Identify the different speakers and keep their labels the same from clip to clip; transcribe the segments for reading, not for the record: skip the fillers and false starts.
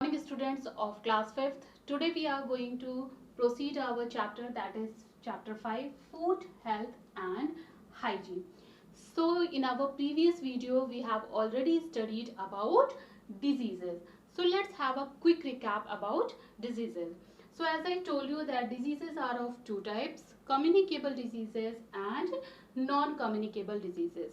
Speaker 1: Morning students of class 5th. Today we are going to proceed our chapter, that is chapter 5, food, health and hygiene. So in our previous video we have already studied about diseases. So let's have a quick recap about diseases. So as I told you that diseases are of two types, communicable diseases and non-communicable diseases.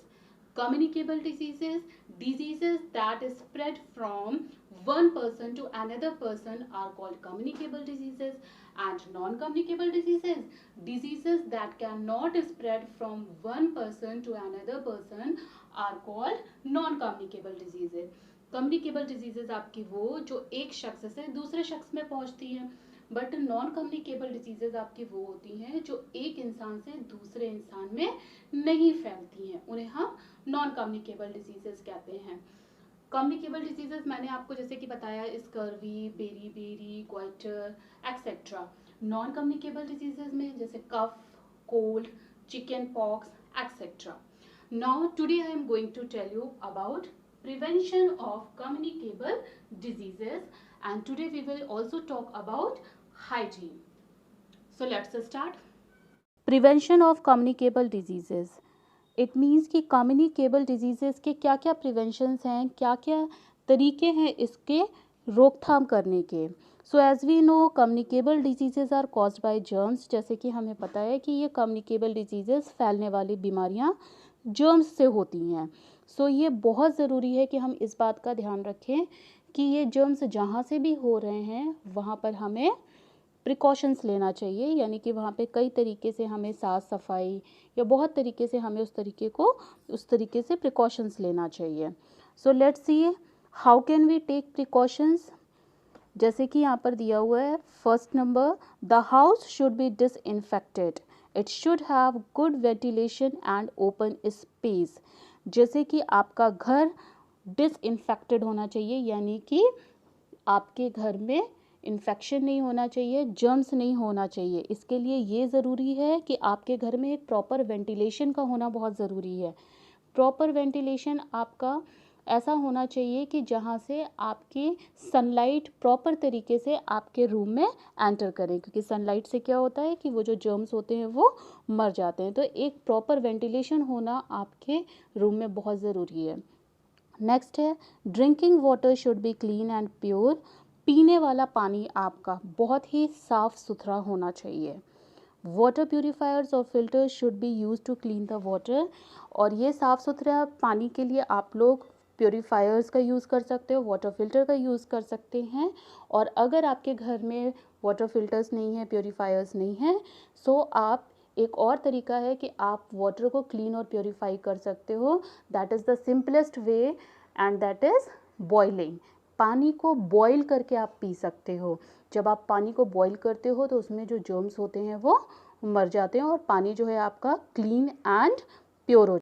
Speaker 1: Communicable diseases, diseases that is spread from one person to another person are called communicable diseases, and non-communicable diseases, diseases that cannot spread from one person to another person are called non-communicable diseases. Communicable diseases आपकी वो जो एक शख्स से दूसरे शख्स में पहुंचती हैं, बट नॉन कम्युनिकेबल डिजीजेज आपकी वो होती हैं जो एक इंसान से दूसरे इंसान में नहीं फैलती हैं, उन्हें हम नॉन कम्युनिकेबल डिजीजेस कहते हैं. कम्युनिकेबल डिजीजेस मैंने आपको जैसे कि बताया scurvy, beriberi, goitre etcetera. Non communicable diseases में जैसे cough, cold, chicken pox etcetera. Now today I am going to tell you about prevention of communicable diseases, and today we will also talk about hygiene. So let's start.
Speaker 2: Prevention of communicable diseases, it means कि communicable diseases के क्या क्या preventions हैं, क्या क्या तरीके हैं इसके रोकथाम करने के. So as we know communicable diseases are caused by germs. जैसे कि हमें पता है कि ये कम्युनिकेबल डिजीज़ेज़ फैलने वाली बीमारियां जर्म्स से होती हैं. सो ये बहुत ज़रूरी है कि हम इस बात का ध्यान रखें कि ये जर्म्स जहाँ से भी हो रहे हैं वहाँ पर हमें प्रिकॉशंस लेना चाहिए, यानी कि वहाँ पे कई तरीके से हमें साफ़ सफाई या बहुत तरीके से हमें उस तरीके से प्रिकॉशंस लेना चाहिए. So let's see how can we take precautions. जैसे कि यहाँ पर दिया हुआ है, first number, the house should be disinfected. It should have good ventilation and open space. जैसे कि आपका घर डिसइंफेक्टेड होना चाहिए, यानी कि आपके घर में इन्फेक्शन नहीं होना चाहिए, जर्म्स नहीं होना चाहिए. इसके लिए ये ज़रूरी है कि आपके घर में एक प्रॉपर वेंटिलेशन का होना बहुत ज़रूरी है. प्रॉपर वेंटिलेशन आपका ऐसा होना चाहिए कि जहाँ से आपकी सनलाइट प्रॉपर तरीके से आपके रूम में एंटर करें, क्योंकि सनलाइट से क्या होता है कि वो जो जर्म्स होते हैं वो मर जाते हैं. तो एक प्रॉपर वेंटिलेशन होना आपके रूम में बहुत ज़रूरी है. नेक्स्ट है, drinking water should be clean and pure. पीने वाला पानी आपका बहुत ही साफ़ सुथरा होना चाहिए. वाटर प्यूरीफायर्स और filters should be use to clean the water. और ये साफ़ सुथरा पानी के लिए आप लोग प्योरीफायर्स का यूज़ कर सकते हो, वाटर फिल्टर का यूज़ कर सकते हैं. और अगर आपके घर में वाटर फिल्टर्स नहीं है, प्योरीफायर्स नहीं हैं, सो आप एक और तरीका है कि आप वाटर को क्लीन और प्योरीफाई कर सकते हो. That is the simplest way and that is boiling. पानी को बॉईल करके आप पी सकते हो. जब आप पानी को बॉईल करते हो तो उसमें जो जर्म्स होते हैं वो मर जाते हैं और पानी जो है आपका क्लीन एंड प्योर हो.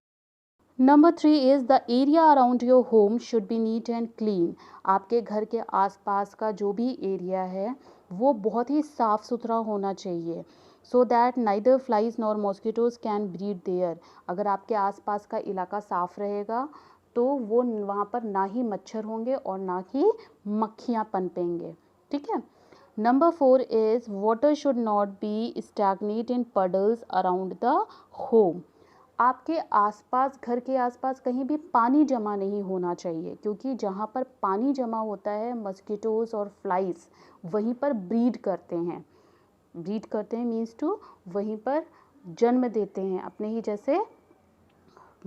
Speaker 2: Number 3 is the area around your home should be neat and clean. आपके घर के आसपास का जो भी एरिया है वो बहुत ही साफ़ सुथरा होना चाहिए, so that neither flies nor mosquitoes can breed there. अगर आपके आसपास का इलाका साफ़ रहेगा तो वो वहाँ पर ना ही मच्छर होंगे और ना ही मक्खियाँ पनपेंगे. ठीक है. Number 4 is water should not B stagnate in puddles around the home. आपके आसपास, घर के आसपास कहीं भी पानी जमा नहीं होना चाहिए, क्योंकि जहाँ पर पानी जमा होता है मस्किटोज़ और फ्लाइज वहीं पर ब्रीड करते हैं. ब्रीड करते हैं मीन्स टू वहीं पर जन्म देते हैं, अपने ही जैसे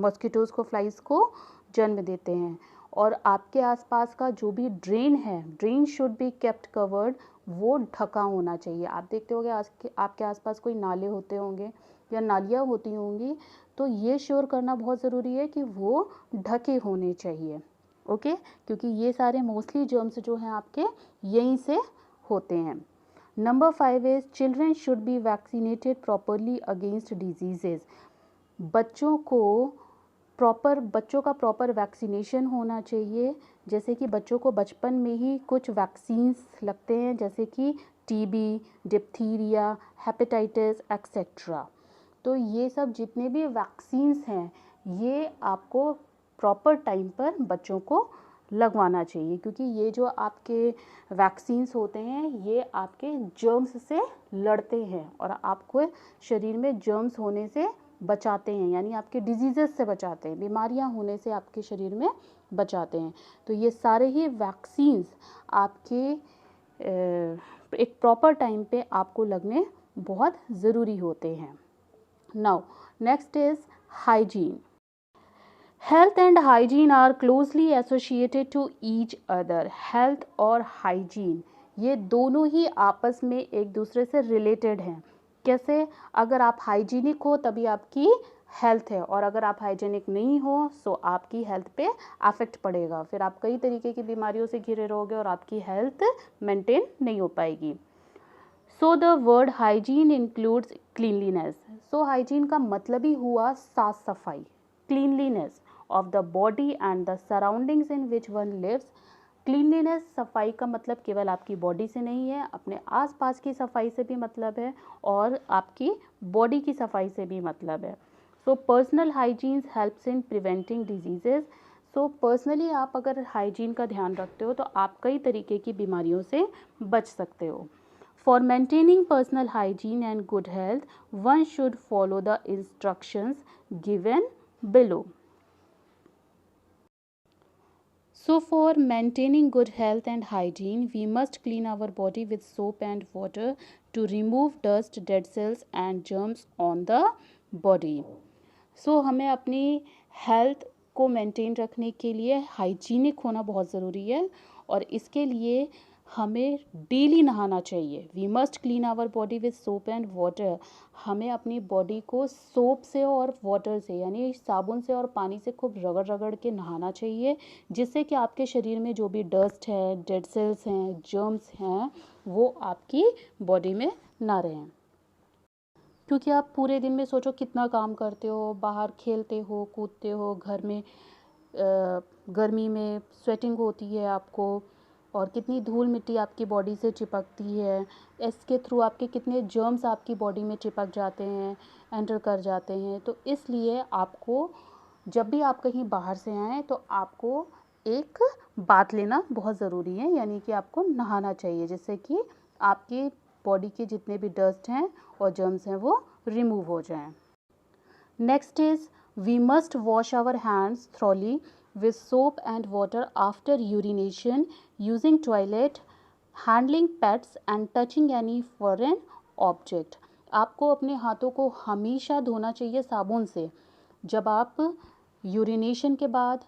Speaker 2: मस्किटोज़ को, फ्लाइज को जन्म देते हैं. और आपके आसपास का जो भी ड्रेन है, drain should be kept covered. वो ढका होना चाहिए. आप देखते होंगे आपके आसपास कोई नाले होते होंगे या नालियाँ होती होंगी, तो ये श्योर करना बहुत ज़रूरी है कि वो ढके होने चाहिए. ओके, क्योंकि ये सारे मोस्टली जर्म्स जो हैं आपके यहीं से होते हैं. Number 5 is children should be vaccinated properly against diseases. बच्चों का प्रॉपर वैक्सीनेशन होना चाहिए. जैसे कि बच्चों को बचपन में ही कुछ वैक्सीन्स लगते हैं, जैसे कि टीबी, डिप्थीरिया, हेपेटाइटिस एक्सेट्रा. तो ये सब जितने भी वैक्सीन्स हैं ये आपको प्रॉपर टाइम पर बच्चों को लगवाना चाहिए, क्योंकि ये जो आपके वैक्सीन्स होते हैं ये आपके जर्म्स से लड़ते हैं और आपको शरीर में जर्म्स होने से बचाते हैं, यानी आपके डिजीज़ेस से बचाते हैं, बीमारियां होने से आपके शरीर में बचाते हैं। तो ये सारे ही वैक्सीन्स आपके एक प्रॉपर टाइम पे आपको लगने बहुत ज़रूरी होते हैं। Now next is hygiene. Health and hygiene are closely associated to each other. Health और हाइजीन ये दोनों ही आपस में एक दूसरे से रिलेटेड हैं। कैसे? अगर आप हाइजीनिक हो तभी आपकी हेल्थ है, और अगर आप हाइजीनिक नहीं हो तो आपकी हेल्थ पे अफेक्ट पड़ेगा, फिर आप कई तरीके की बीमारियों से घिरे रहोगे और आपकी हेल्थ मेंटेन नहीं हो पाएगी। So the word hygiene includes cleanliness. So hygiene का मतलब ही हुआ साफ सफाई, cleanliness of the body and the surroundings in which one lives. Cleanliness, सफाई का मतलब केवल आपकी बॉडी से नहीं है, अपने आसपास की सफाई से भी मतलब है और आपकी बॉडी की सफाई से भी मतलब है। So personal hygienes helps in preventing diseases. So personally आप अगर हाइजीन का ध्यान रखते हो तो आप कई तरीके की बीमारियों से बच सकते हो। For maintaining personal hygiene and good health, one should follow the instructions given below. So for maintaining good health and hygiene, we must clean our body with soap and water to remove dust, dead cells and germs on the body. So हमें अपनी health को maintain रखने के लिए hygienic होना बहुत ज़रूरी है और इसके लिए हमें डेली नहाना चाहिए। We must clean our body with soap and water. हमें अपनी बॉडी को सोप से और वाटर से यानी साबुन से और पानी से खूब रगड़ रगड़ के नहाना चाहिए, जिससे कि आपके शरीर में जो भी डस्ट है, डेड सेल्स हैं, जर्म्स हैं, वो आपकी बॉडी में ना रहें। क्योंकि आप पूरे दिन में सोचो कितना काम करते हो, बाहर खेलते हो, कूदते हो, घर में गर्मी में स्वेटिंग होती है आपको और कितनी धूल मिट्टी आपकी बॉडी से चिपकती है, इसके थ्रू आपके कितने जर्म्स आपकी बॉडी में चिपक जाते हैं, एंटर कर जाते हैं। तो इसलिए आपको जब भी आप कहीं बाहर से आएँ तो आपको एक बाथ लेना बहुत ज़रूरी है, यानी कि आपको नहाना चाहिए, जिससे कि आपकी बॉडी के जितने भी डस्ट हैं और जर्म्स हैं वो रिमूव हो जाएं। Next is we must wash our hands thoroughly with soap and water after urination, using toilet, handling pets and touching any foreign object. आपको अपने हाथों को हमेशा धोना चाहिए साबुन से। जब आप यूरिनेशन के बाद,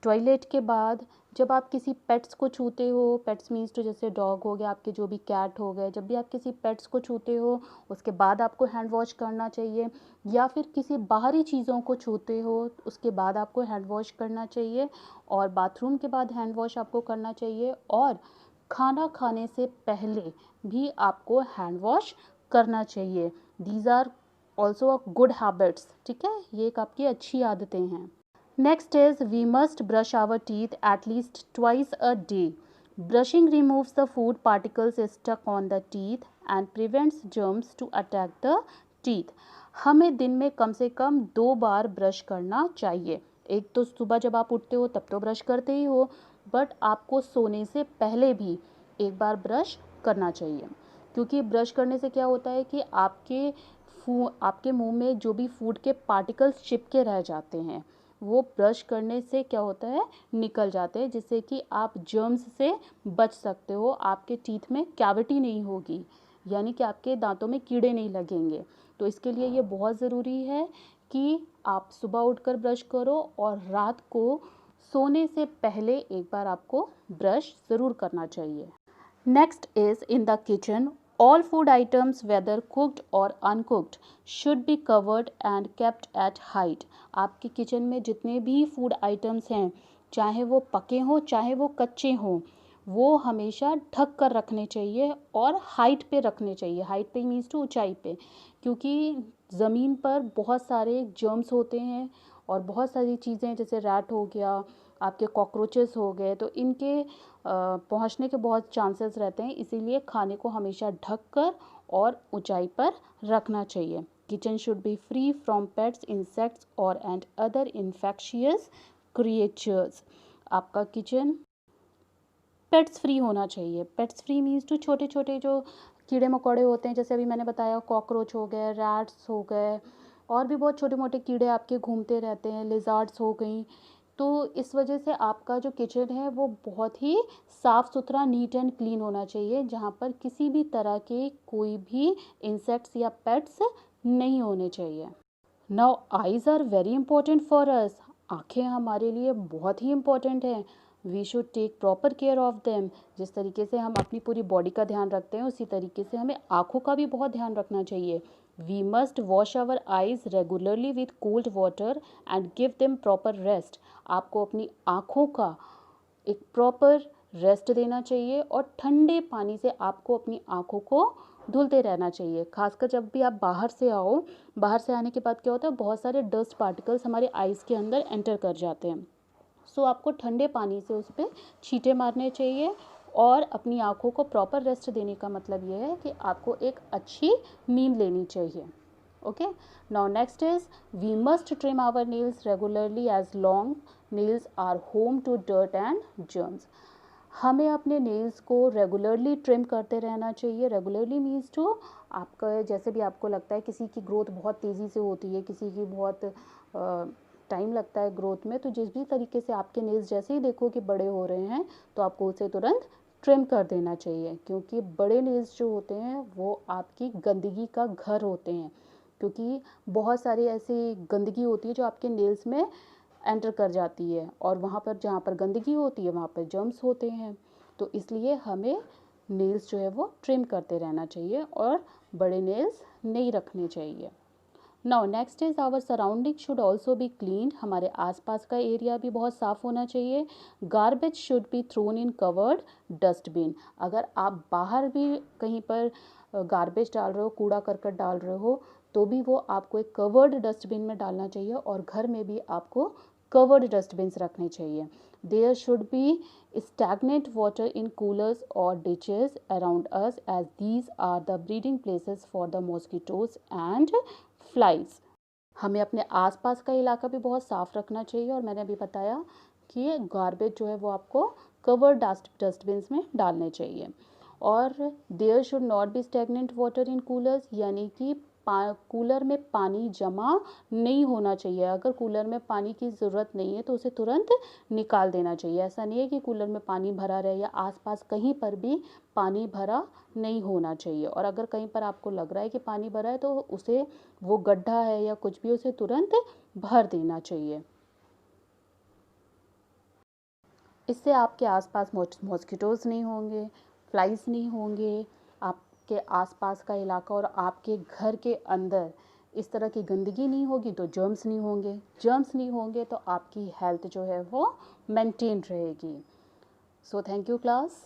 Speaker 2: टॉयलेट के बाद, जब आप किसी पेट्स को छूते हो, पेट्स मीन्स तो जैसे डॉग हो गया, आपके जो भी कैट हो गए, जब भी आप किसी पेट्स को छूते हो उसके बाद आपको हैंड वॉश करना चाहिए, या फिर किसी बाहरी चीज़ों को छूते हो उसके बाद आपको हैंड वॉश करना चाहिए, और बाथरूम के बाद हैंड वॉश आपको करना चाहिए, और खाना खाने से पहले भी आपको हैंड वॉश करना चाहिए। These are also a good habits, ठीक है, ये एक आपकी अच्छी आदतें हैं। Next is we must brush our teeth at least twice a day. Brushing removes the food particles stuck on the teeth and prevents germs to attack the teeth. हमें दिन में कम से कम 2 बार ब्रश करना चाहिए। एक तो सुबह जब आप उठते हो तब तो ब्रश करते ही हो, बट आपको सोने से पहले भी एक बार ब्रश करना चाहिए, क्योंकि ब्रश करने से क्या होता है कि आपके मुंह में जो भी फूड के पार्टिकल्स चिपके रह जाते हैं वो ब्रश करने से क्या होता है, निकल जाते हैं, जिससे कि आप जर्म्स से बच सकते हो। आपके टीथ में कैविटी नहीं होगी, यानी कि आपके दांतों में कीड़े नहीं लगेंगे। तो इसके लिए ये बहुत ज़रूरी है कि आप सुबह उठकर ब्रश करो और रात को सोने से पहले एक बार आपको ब्रश ज़रूर करना चाहिए। Next is in the kitchen, all food items whether cooked or uncooked should be covered and kept at height. आपके किचन में जितने भी फूड आइटम्स हैं, चाहे वो पके हों चाहे वो कच्चे हों, वो हमेशा ढक कर रखने चाहिए और हाइट पे रखने चाहिए। हाइट पे मीन्स टू ऊंचाई पे, क्योंकि ज़मीन पर बहुत सारे जर्म्स होते हैं और बहुत सारी चीज़ें जैसे रैट हो गया, आपके कॉकरोचेस हो गए, तो इनके पहुंचने के बहुत चांसेस रहते हैं, इसीलिए खाने को हमेशा ढक कर और ऊंचाई पर रखना चाहिए। Kitchen should be free from pets, insects और एंड अदर इन्फेक्शियस क्रिएचर्स। आपका किचन पेट्स फ्री होना चाहिए। पेट्स फ्री मीन्स टू छोटे छोटे जो कीड़े मकोड़े होते हैं, जैसे अभी मैंने बताया कॉकरोच हो गए, रैट्स हो गए, और भी बहुत छोटे मोटे कीड़े आपके घूमते रहते हैं, लिजार्ड्स हो गई। तो इस वजह से आपका जो किचन है वो बहुत ही साफ़ सुथरा, नीट एंड क्लीन होना चाहिए, जहाँ पर किसी भी तरह के कोई भी इंसेक्ट्स या पेट्स नहीं होने चाहिए। Now eyes are very important for us. आँखें हमारे लिए बहुत ही इम्पोर्टेंट हैं। We should take proper care of them. जिस तरीके से हम अपनी पूरी बॉडी का ध्यान रखते हैं, उसी तरीके से हमें आँखों का भी बहुत ध्यान रखना चाहिए। We must wash our eyes regularly with cold water and give them proper rest. आपको अपनी आँखों का एक प्रॉपर रेस्ट देना चाहिए और ठंडे पानी से आपको अपनी आँखों को धुलते रहना चाहिए। खासकर जब भी आप बाहर से आओ, बाहर से आने के बाद क्या होता है, बहुत सारे डस्ट पार्टिकल्स हमारे आइज़ के अंदर एंटर कर जाते हैं। सो आपको ठंडे पानी से उस पर छींटे मारने चाहिए और अपनी आँखों को प्रॉपर रेस्ट देने का मतलब ये है कि आपको एक अच्छी नींद लेनी चाहिए। Okay, now next is we must trim our nails regularly as long nails are home to dirt and germs. हमें अपने नेल्स को रेगुलरली ट्रिम करते रहना चाहिए। रेगुलरली मीन्स टू आपका जैसे भी आपको लगता है किसी की ग्रोथ बहुत तेज़ी से होती है, किसी की बहुत टाइम लगता है ग्रोथ में, तो जिस भी तरीके से आपके नेल्स जैसे ही देखो कि बड़े हो रहे हैं तो आपको उसे तुरंत ट्रिम कर देना चाहिए, क्योंकि बड़े नेल्स जो होते हैं वो आपकी गंदगी का घर होते हैं, क्योंकि बहुत सारी ऐसी गंदगी होती है जो आपके नेल्स में एंटर कर जाती है, और वहाँ पर जहाँ पर गंदगी होती है वहाँ पर जर्म्स होते हैं। तो इसलिए हमें नेल्स जो है वो ट्रिम करते रहना चाहिए और बड़े नेल्स नहीं रखने चाहिए। Now next is our surrounding should also be clean. हमारे आसपास का एरिया भी बहुत साफ़ होना चाहिए। Garbage should be thrown in covered dustbin. अगर आप बाहर भी कहीं पर गार्बेज डाल रहे हो, कूड़ा करकट डाल रहे हो, तो भी वो आपको एक कवर्ड डस्टबिन में डालना चाहिए, और घर में भी आपको कवर्ड डस्टबिन्स रखने चाहिए। There should be stagnant water in coolers or ditches around us, as these are the breeding places for the mosquitoes and flies. हमें अपने आसपास का इलाका भी बहुत साफ़ रखना चाहिए, और मैंने अभी बताया कि गार्बेज जो है वो आपको कवर्ड डस्टबिन्स में डालने चाहिए। और there should not be stagnant water in coolers, यानी कि कूलर में पानी जमा नहीं होना चाहिए। अगर कूलर में पानी की ज़रूरत नहीं है तो उसे तुरंत निकाल देना चाहिए। ऐसा नहीं है कि कूलर में पानी भरा रहे या आसपास कहीं पर भी पानी भरा नहीं होना चाहिए, और अगर कहीं पर आपको लग रहा है कि पानी भरा है तो उसे, वो गड्ढा है या कुछ भी, उसे तुरंत भर देना चाहिए। इससे आपके आसपास मॉस्किटोज़ नहीं होंगे, फ्लाइज नहीं होंगे, आपके आसपास का इलाका और आपके घर के अंदर इस तरह की गंदगी नहीं होगी तो जर्म्स नहीं होंगे। जर्म्स नहीं होंगे तो आपकी हेल्थ जो है वो मेंटेन रहेगी। So thank you class.